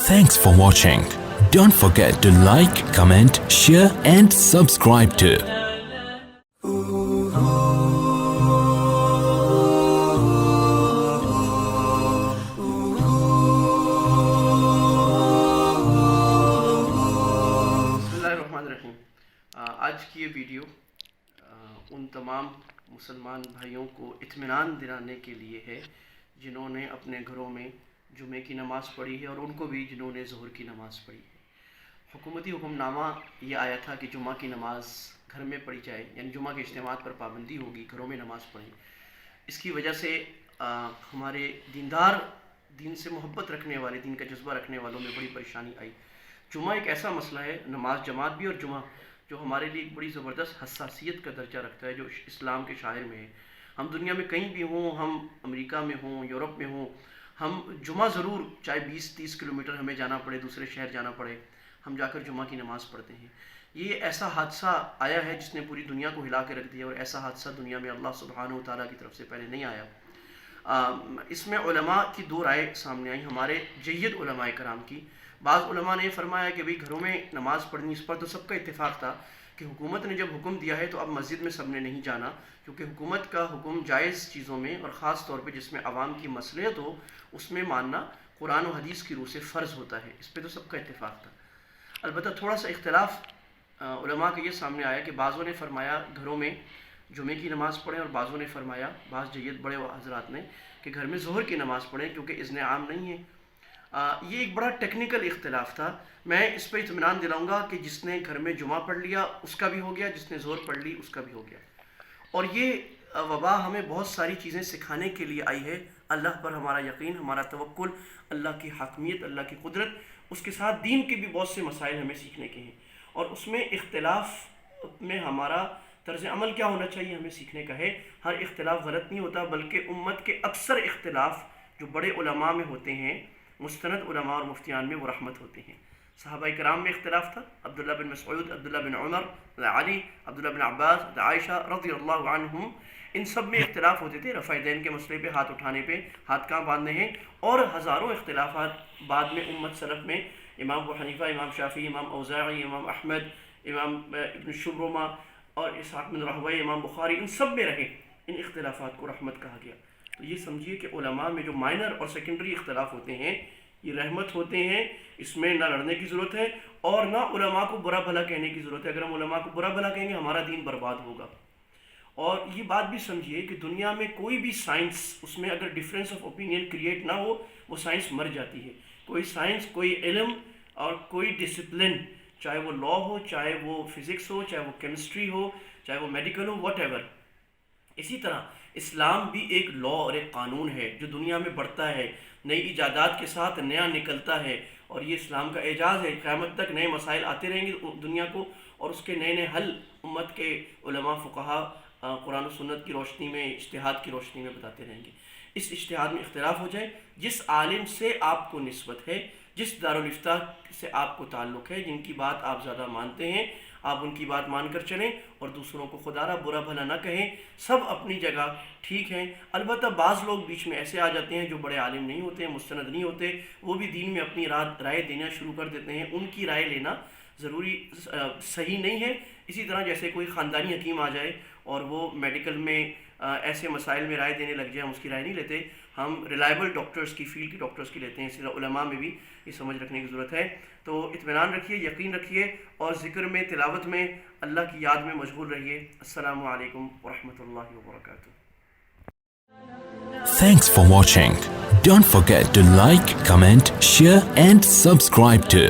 Thanks for watching. Don't forget to like, comment, share and subscribe to बिस्मिल्लाहिर्रहमानिर्रहीम। आज की ये वीडियो उन तमाम मुसलमान भाइयों को इत्मीनान दिलाने के लिए है जिन्होंने अपने घरों में जुमे की नमाज़ पढ़ी है और उनको भी जिन्होंने ज़ोहर की नमाज़ पढ़ी है। हुकूमती हुक्मनामा ये आया था कि जुमा की नमाज़ घर में पढ़ी जाए, यानी जुमा के इज्तिमात पर पाबंदी होगी, घरों में नमाज़ पढ़ें। इसकी वजह से हमारे दीनदार, दीन से मोहब्बत रखने वाले, दीन का जज्बा रखने वालों में बड़ी परेशानी आई। जुमा एक ऐसा मसला है, नमाज जमात भी और जुमा, जो हमारे लिए एक बड़ी ज़बरदस्त हसासियत का दर्जा रखता है, जो इस्लाम के शायर में है। हम दुनिया में कहीं भी हों, हम अमेरिका में हों, यूरोप में हों, हम जुमा ज़रूर, चाहे 20-30 किलोमीटर हमें जाना पड़े, दूसरे शहर जाना पड़े, हम जाकर जुमा की नमाज़ पढ़ते हैं। ये ऐसा हादसा आया है जिसने पूरी दुनिया को हिला के रख दिया, और ऐसा हादसा दुनिया में अल्लाह सुब्हानहू व तआला की तरफ से पहले नहीं आया। इसमें उलमा की दो राय सामने आई, हमारे जय्यद उलमाए कराम की। बाज़ उलमा ने फ़रमाया कि भाई घरों में नमाज़ पढ़नी, इस पर तो सबका इत्तेफाक था कि हुकूमत ने जब हुक्म दिया है तो अब मस्जिद में सबने नहीं जाना, क्योंकि हुकूमत का हुक्म जायज़ चीज़ों में और ख़ास तौर पे जिसमें आवाम की मसलहत हो उसमें मानना कुरान और हदीस की रूह से फ़र्ज़ होता है। इस पर तो सबका इत्तेफाक था। अलबत्ता थोड़ा सा इख्तिलाफ़ उलमा के ये सामने आया कि बाज़ों ने फ़रमाया घरों में जुमे की नमाज़ पढ़ें, और बाज़ों ने फ़रमाया, बाज़ जय्यद बड़े हज़रात ने, कि घर में ज़ोहर की नमाज़ पढ़ें क्योंकि इज़्न आम नहीं है। ये एक बड़ा टेक्निकल इख्तिलाफ़ था। मैं इस पर इत्मीनान दिलाऊंगा कि जिसने घर में जुमा पढ़ लिया उसका भी हो गया, जिसने ज़ोहर पढ़ ली उसका भी हो गया। और ये वबा हमें बहुत सारी चीज़ें सिखाने के लिए आई है। अल्लाह पर हमारा यकीन, हमारा तवक्कुल, अल्लाह की हाकमियत, अल्लाह की कुदरत, उसके साथ दीन के भी बहुत से मसाइल हमें सीखने के हैं, और उसमें इख्तिलाफ़ में हमारा तर्ज़ अमल क्या होना चाहिए हमें सीखने का है। हर इख्तिलाफ़ गलत नहीं होता, बल्कि उम्मत के अक्सर इख्तिलाफ़ जो बड़े उलमा में होते हैं, मुस्तनद उलमा और मुफ्तियान में, वो रहमत होते हैं। सहाबा किराम में इख्तिलाफ था, अब्दुल्ला बिन मसऊद, अब्दुल्ला बिन उमर, अली, अब्दुल्ला बिन अब्बास, आयशा रज़ियल्लाहु अन्हुम, इन सब में इख्तिलाफ होते थे। रफ़ा दैन के मसले पे, हाथ उठाने पे, हाथ कहाँ बांधने हैं, और हज़ारों इख्तिलाफ़ात बाद में उम्मत सलफ़ में, इमाम अबू हनीफ़ा, इमाम शाफ़ी, इमाम औज़ाई, इमाम अहमद, इमाम इब्न शुब्रमा और इसहाक़ बिन रहवई, इमाम बुखारी, इन सब में रहे। इन इख्तिलाफ़ात को रहमत कहा गया। तो ये समझिए कि उलमा में जो माइनर और सेकेंडरी इख्तिलाफ होते हैं ये रहमत होते हैं, इसमें ना लड़ने की ज़रूरत है और ना उलमा को बुरा भला कहने की ज़रूरत है। अगर हम उलमा को बुरा भला कहेंगे हमारा दीन बर्बाद होगा। और ये बात भी समझिए कि दुनिया में कोई भी साइंस, उसमें अगर डिफरेंस ऑफ ओपिनियन क्रिएट ना हो वो साइंस मर जाती है। कोई साइंस, कोई इल्म और कोई डिसिप्लिन, चाहे वो लॉ हो, चाहे वो फिज़िक्स हो, चाहे वो केमिस्ट्री हो, चाहे वो मेडिकल हो, व्हाटएवर। इसी तरह इस्लाम भी एक लॉ और एक कानून है जो दुनिया में बढ़ता है, नई इजादात के साथ नया निकलता है, और ये इस्लाम का एजाज़ है। क़यामत तक नए मसाइल आते रहेंगे दुनिया को, और उसके नए नए हल उम्मत के उलमा फ़ुक़हा कुरान और सुन्नत की रोशनी में, इज्तिहाद की रोशनी में बताते रहेंगे। इस इज्तिहाद में इख्तिलाफ़ हो जाए, जिस आलिम से आपको निस्बत है, जिस दारुल इफ्ता से आपको ताल्लुक़ है, जिनकी बात आप ज़्यादा मानते हैं, आप उनकी बात मानकर चलें और दूसरों को खुदारा बुरा भला ना कहें। सब अपनी जगह ठीक हैं। अलबत्ता बाज़ लोग बीच में ऐसे आ जाते हैं जो बड़े आलिम नहीं होते, मुस्तनद नहीं होते, वो भी दीन में अपनी राय देना शुरू कर देते हैं। उनकी राय लेना ज़रूरी सही नहीं है। इसी तरह जैसे कोई ख़ानदानी हकीम आ जाए और वो मेडिकल में ऐसे मसाइल में राय देने लग जाए, हम उसकी राय नहीं लेते, हम रिलायबल डॉक्टर्स की, फील्ड के डॉक्टर्स की लेते हैं। इसी तरह उलमा में भी ये समझ रखने की ज़रूरत है। तो इत्मीनान रखिए, यकीन रखिए, और ज़िक्र में, तिलावत में, अल्लाह की याद में मशगूल रहिए। अस्सलामु अलैकुम व रहमतुल्लाहि व बरकातुहू। Thanks for watching. Don't forget to like, comment, share and subscribe to